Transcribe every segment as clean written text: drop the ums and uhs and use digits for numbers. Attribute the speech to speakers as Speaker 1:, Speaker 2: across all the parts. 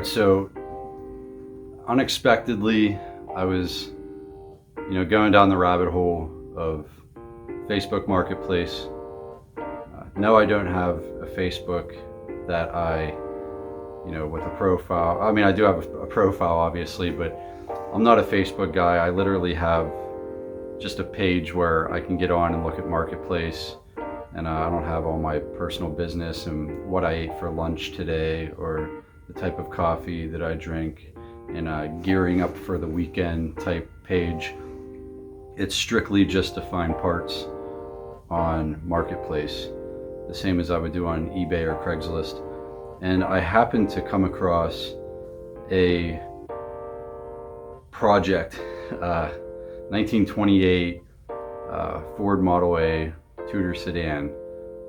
Speaker 1: right, so unexpectedly, I was, going down the rabbit hole of Facebook Marketplace. No, I don't have a Facebook that with a profile. I mean, I do have a profile, obviously, but I'm not a Facebook guy. I literally have just a page where I can get on and look at Marketplace, and I don't have all my personal business and what I ate for lunch today or the type of coffee that I drink and gearing up for the weekend type page. It's strictly just to find parts on Marketplace, the same as I would do on eBay or Craigslist. And I happened to come across a project, 1928 Ford Model A Tudor sedan,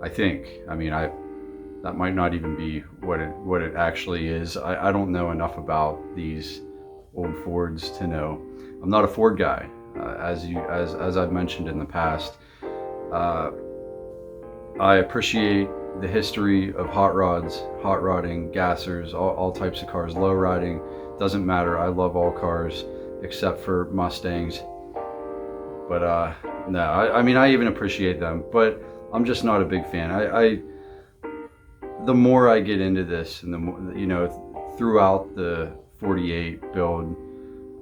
Speaker 1: I think. I mean, that might not even be what it actually is. I don't know enough about these old Fords to know. I'm not a Ford guy, as I've mentioned in the past. I appreciate the history of hot rods, hot rodding, gassers, all types of cars, low riding, doesn't matter. I love all cars except for Mustangs. But no, I mean, I even appreciate them, but I'm just not a big fan. The more I get into this, and the more, throughout the 48 build,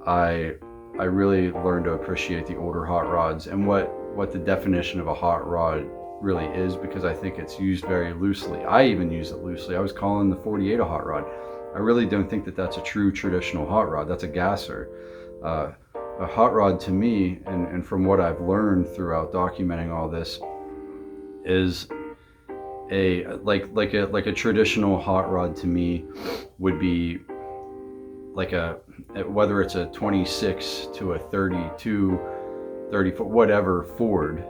Speaker 1: I really learned to appreciate the older hot rods and what the definition of a hot rod really is, because I think it's used very loosely. I even use it loosely. I was calling the 48 a hot rod. I really don't think that that's a true traditional hot rod. That's a gasser. A hot rod to me, and from what I've learned throughout documenting all this, is like a traditional hot rod to me would be like whether it's a 26 to a 32, 30 foot, whatever Ford,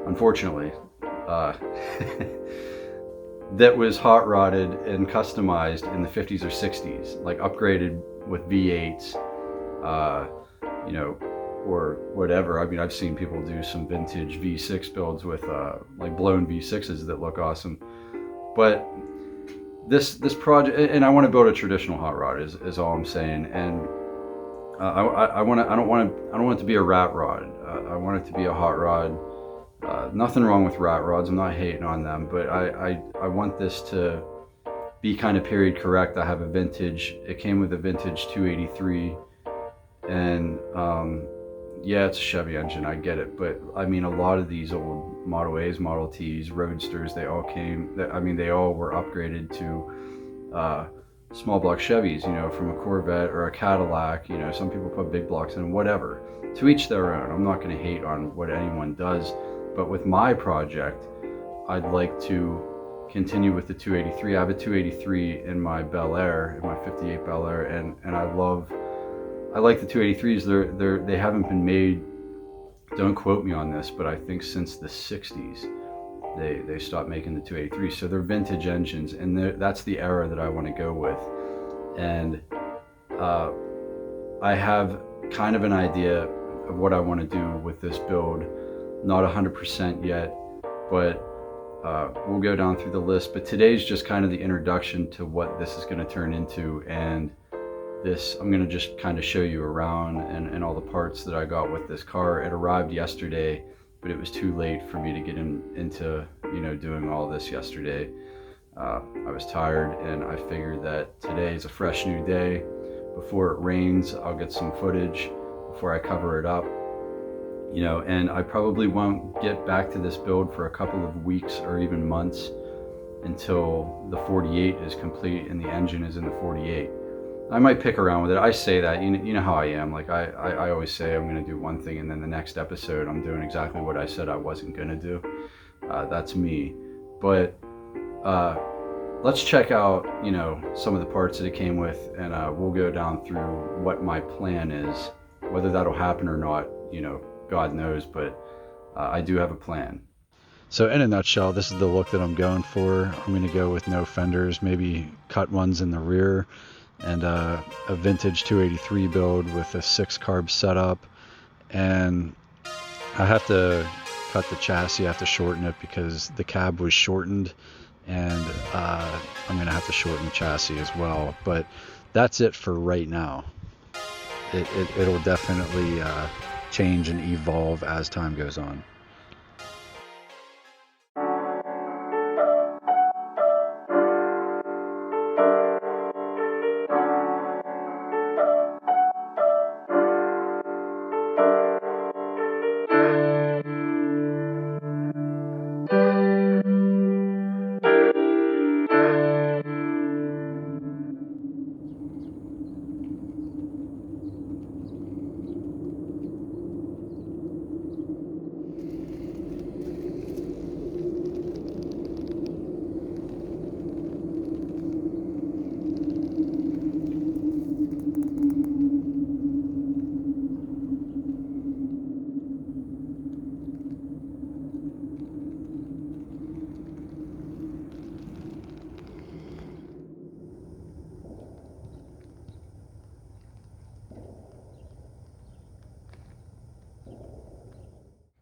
Speaker 1: unfortunately, that was hot rodded and customized in the 50s or 60s, like upgraded with V8s, or whatever. I mean, I've seen people do some vintage V6 builds with like blown V6s that look awesome. But this project, and I want to build a traditional hot rod, is all I'm saying. And I don't want it to be a rat rod. I want it to be a hot rod. Nothing wrong with rat rods. I'm not hating on them, but I want this to be kind of period correct. I have a vintage. It came with a vintage 283, and yeah, it's a Chevy engine. I get it, but I mean, a lot of these old Model A's, Model T's, Roadsters, they all were upgraded to small block Chevys, from a Corvette or a Cadillac. Some people put big blocks in, whatever. To each their own. I'm not going to hate on what anyone does, but with my project, I'd like to continue with the 283. I have a 283 in my Bel Air, in my 58 Bel Air, and I like the 283s. They haven't been made, don't quote me on this, but I think since the 60s they stopped making the 283s. So they're vintage engines, and that's the era that I want to go with. And I have kind of an idea of what I want to do with this build. Not 100% yet, but we'll go down through the list. But today's just kind of the introduction to what this is going to turn into, and I'm going to just kind of show you around and all the parts that I got with this car. It arrived yesterday, but it was too late for me to get into doing all this yesterday. I was tired, and I figured that today is a fresh new day. Before it rains, I'll get some footage before I cover it up. And I probably won't get back to this build for a couple of weeks or even months until the 48 is complete and the engine is in the 48. I might pick around with it. I say that, you know how I am. Like I always say I'm going to do one thing, and then the next episode I'm doing exactly what I said I wasn't going to do. That's me. But let's check out, some of the parts that it came with, and we'll go down through what my plan is. Whether that'll happen or not, God knows, but I do have a plan. So in a nutshell, this is the look that I'm going for. I'm going to go with no fenders, maybe cut ones in the rear, and a vintage 283 build with a 6-carb setup. And I have to cut the chassis, I have to shorten it because the cab was shortened, and I'm going to have to shorten the chassis as well. But that's it for right now. It'll definitely change and evolve as time goes on.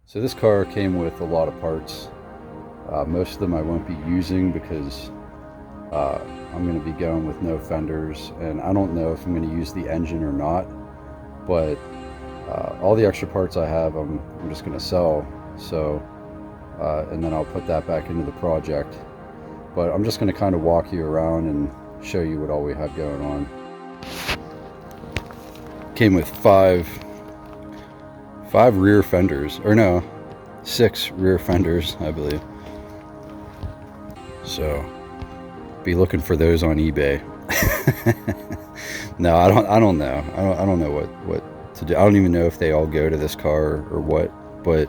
Speaker 1: So this car came with a lot of parts. Most of them I won't be using because I'm going to be going with no fenders, and I don't know if I'm going to use the engine or not, but all the extra parts I have I'm just going to sell, so and then I'll put that back into the project. But I'm just going to kind of walk you around and show you what all we have going on. Came with five rear fenders, or no, 6 rear fenders, I believe. So be looking for those on eBay. No, I don't know. I don't know what to do. I don't even know if they all go to this car or what. But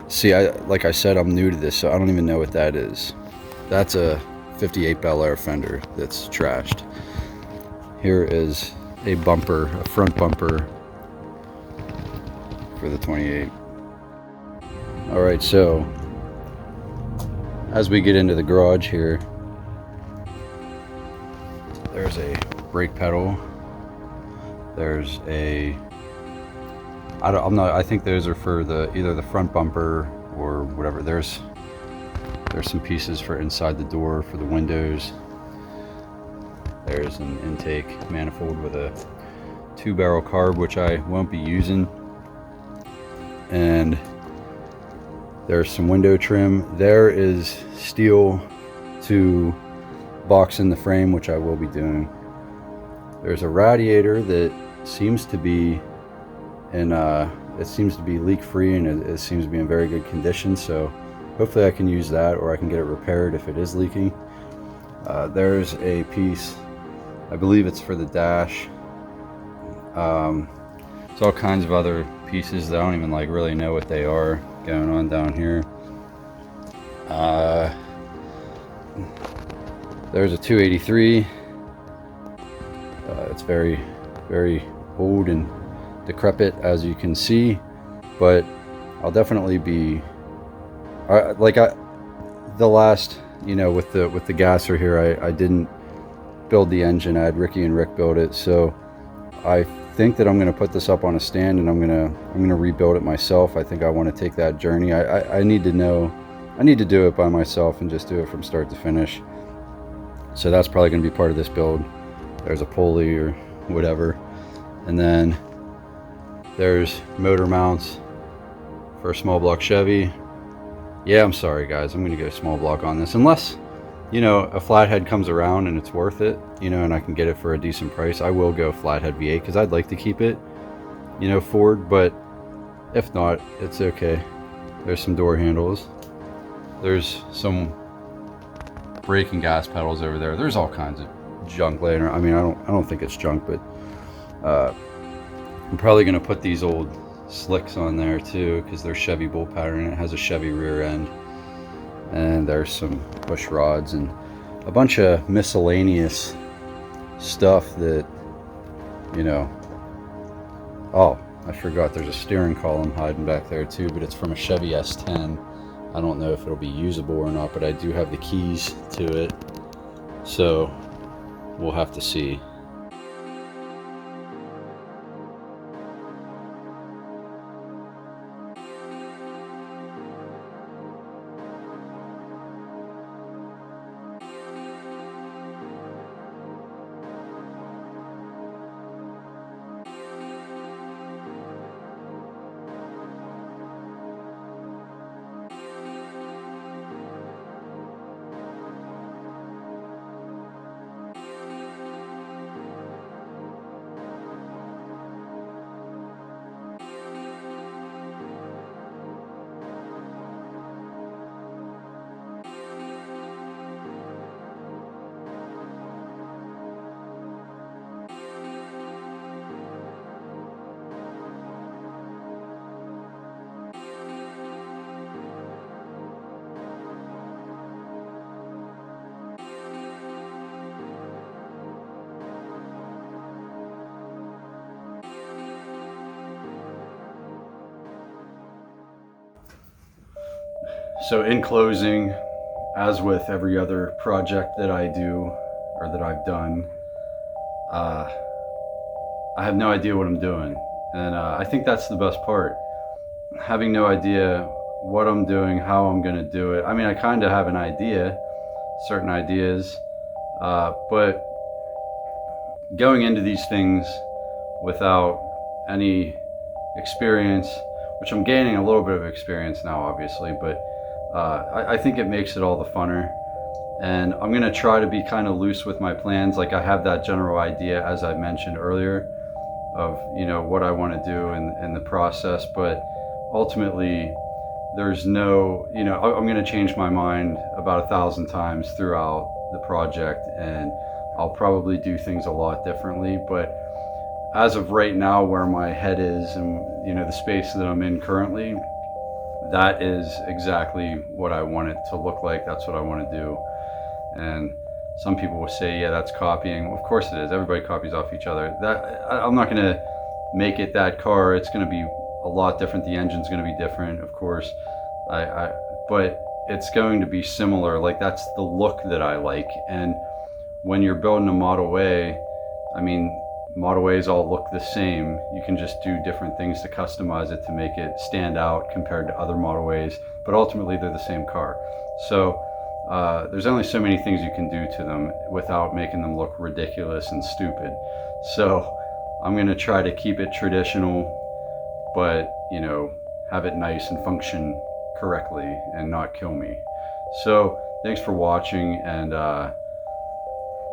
Speaker 1: see, like I said, I'm new to this, so I don't even know what that is. That's a 58 Bel Air fender that's trashed. Here is a bumper, a front bumper for the 28. All right, so as we get into the garage here, there's a brake pedal. There's a, I think those are for either the front bumper or whatever. There's some pieces for inside the door for the windows. There's an intake manifold with a 2-barrel carb, which I won't be using. And there's some window trim. There is steel to box in the frame, which I will be doing. There's a radiator that seems to be it seems to be leak free, and it seems to be in very good condition, so hopefully I can use that, or I can get it repaired if it is leaking. There's a piece, I believe it's for the dash. There's all kinds of other pieces that I don't even really know what they are going on down here. There's a 283. It's very, very old and decrepit, as you can see, but I'll definitely be the last, with the gasser here, I didn't build the engine. I had Ricky and Rick build it, so I think that I'm going to put this up on a stand, and I'm going to rebuild it myself. I think I want to take that journey. I need to do it by myself and just do it from start to finish. So that's probably going to be part of this build. There's a pulley or whatever, and then there's motor mounts for a small block Chevy. Yeah, I'm sorry guys, I'm going to go small block on this, unless a flathead comes around and it's worth it, and I can get it for a decent price. I will go flathead V8 because I'd like to keep it, Ford, but if not, it's okay. There's some door handles. There's some brake and gas pedals over there. There's all kinds of junk later. I mean, I don't think it's junk, but I'm probably going to put these old slicks on there too, because they're Chevy bull pattern, and it has a Chevy rear end. And there's some push rods and a bunch of miscellaneous stuff that, oh, I forgot there's a steering column hiding back there too, but it's from a Chevy S10. I don't know if it'll be usable or not, but I do have the keys to it, so we'll have to see. So in closing, as with every other project that I do or that I've done, I have no idea what I'm doing. And I think that's the best part. Having no idea what I'm doing, how I'm going to do it. I mean, I kind of have an idea, certain ideas, but going into these things without any experience, which I'm gaining a little bit of experience now, obviously, but I think it makes it all the funner. And I'm going to try to be kind of loose with my plans. Like, I have that general idea, as I mentioned earlier, of, you know, what I want to do in the process, but ultimately there's no, you know, I'm going to change my mind about 1,000 times throughout the project, and I'll probably do things a lot differently. But as of right now, where my head is and, you know, the space that I'm in currently, that is exactly what I want it to look like. That's what I want to do. And some people will say, yeah, that's copying. Of course it is. Everybody copies off each other. I'm not going to make it that car. It's going to be a lot different. The engine's going to be different, of course. But it's going to be similar. Like, that's the look that I like. And when you're building a Model A, I mean, Model A's all look the same. You can just do different things to customize it to make it stand out compared to other Model A's, but ultimately they're the same car. So there's only so many things you can do to them without making them look ridiculous and stupid. So I'm going to try to keep it traditional, but, you know, have it nice and function correctly and not kill me. So thanks for watching, and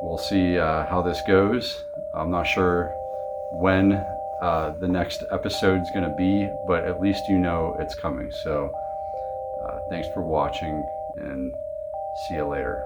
Speaker 1: we'll see how this goes. I'm not sure when the next episode's going to be, but at least you know it's coming. So thanks for watching, and see you later.